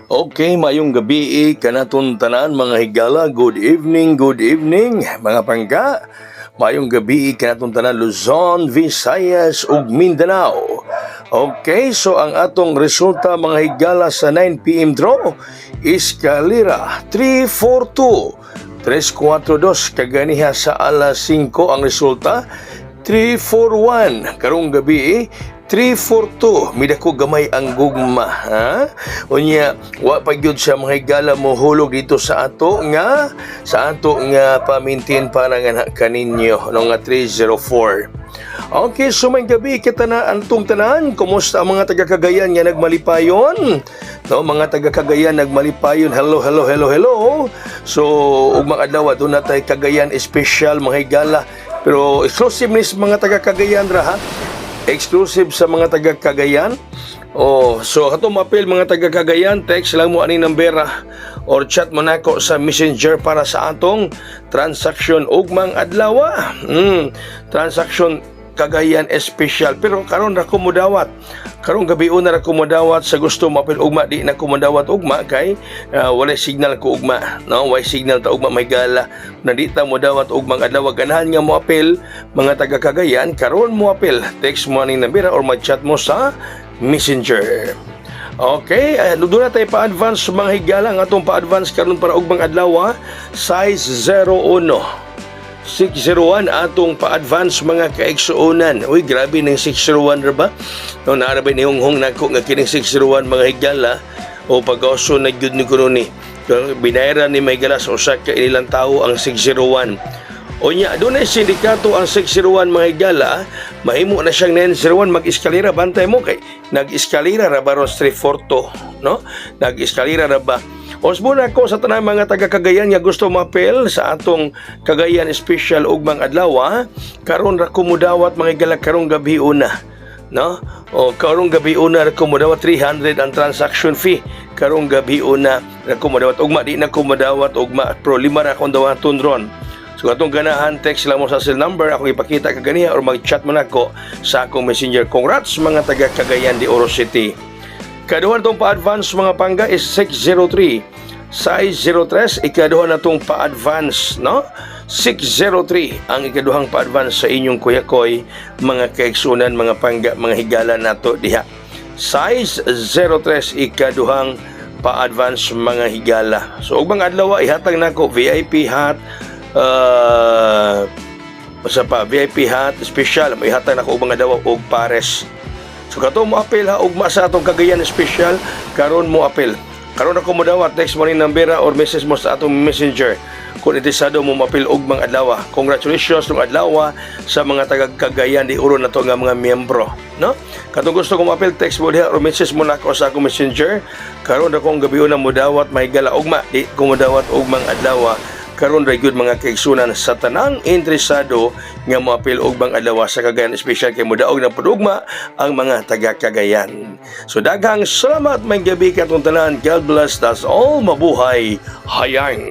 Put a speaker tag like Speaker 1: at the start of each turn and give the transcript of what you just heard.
Speaker 1: Okay, mayong gabi kanaton tanan mga higala. Good evening mga pangga. Mayong gabi kanaton tanan Luzon, Visayas ug Mindanao. Okay, so ang atong resulta mga higala sa 9 PM draw is Kalira 342 342 kaganiha sa alas 5 ang resulta 341 karong gabi 342 midako gamay ang gugma ha unya wa pa gyud sa mga higala mo hulog dito sa ato nga pamintin para nga kaninyo no nga 304. Okay, so may gabi kita na antong tanan. Kumusta ang mga taga Cagayan nga nagmalipayon? No, mga taga Cagayan nagmalipayon. Hello. So, ug mga adlaw do na tay Cagayan special mga higala. Pero exclusive ni mga taga Cagayan ra ha. Exclusive sa mga taga Cagayan. Oh, so ato mapil mga taga Cagayan, text lang mo ani nambera or chat mo nako sa Messenger para sa atong transaction ugmang adlaw. Transaction Cagayan special. Pero karon ra ko modawat. Karong gabi una ra ko modawat sa gusto mapil ugma di na ko modawat ugma kay wala signal ko ugma. No, wala signal ta ugma may gala. Nandita modawat ugmang adlaw ganahan nga mo apil mga taga Cagayan karon mo apil. Text mo ani nambera or mag-chat mo sa Messenger. Okay, doon na tayo pa-advance mga higala ang atong pa-advance karon para ugmang adlaw size 01 601 atong pa-advance mga kaigsuonan. Uy, grabe ng 601 ra ba? No, naarabay ni Honghong nako nga kining 601 mga higala o pag-oso na gyud ni kuno ni. Binayaran ni may galas usa ka ilang tawo ang 601. Unya, doon ay sindikato ang 601 mga higala, mahimo na siyang 901 mag-eskalera bantay mo kay nag-eskalera ra ba ron 342, no? Nag-eskalera ra ba? Osbon ako sa tanang mga taga Cagayan nga gusto mapel sa atong Cagayan special ugmang adlaw karon ra ko modawat mga higala karong gabi una, no? O karong gabi una ra ko modawat 300 ang transaction fee. Karong gabi una ra ko modawat ugma di na ko modawat ugma pro 5 ra akong dawaton ron. So atong ganahan text lang mo sa cell number ako ipakita ka ganiya or mag-chat mo nako sa akong Messenger. Congrats mga taga Cagayan de Oro City. Ikaduha natong pa-advance mga pangga is 603 size 03. Ikaduha natong pa-advance, no? 603 ang ikaduhang pa-advance sa inyong kuyakoy mga kaigsunan mga pangga mga higala nato diha. Size 03 ikaduhang pa-advance mga higala. So ug mga adlaw ihatag nako VIP hat VIP hat special ihatag nako ug mga adlaw og pares. So kato mo apel ha ugma sa atong Cagayan special karon mo apel. Karon ako mo dawat text mo ni nambera or message mo sa atong Messenger kung interesado mo mapil ugmang adlaw. Congratulations ng adlaw sa mga taga Cagayan di Oro nato nga mga miyembro, no? Katong gusto ko mapil text mo diha or message mo nako sa akong Messenger. Karon akong gabi na mo dawat may gala ugma di ko mo dawat ugmang adlaw. Karon ra gyud mga kaigsunan sa tanang interesado nga moapil og bang adlaw sa Cagayan special kay modaog na pudugma ang mga taga Cagayan. So daghang salamat may gabi katong tanan. God bless us all. Mabuhay hayang.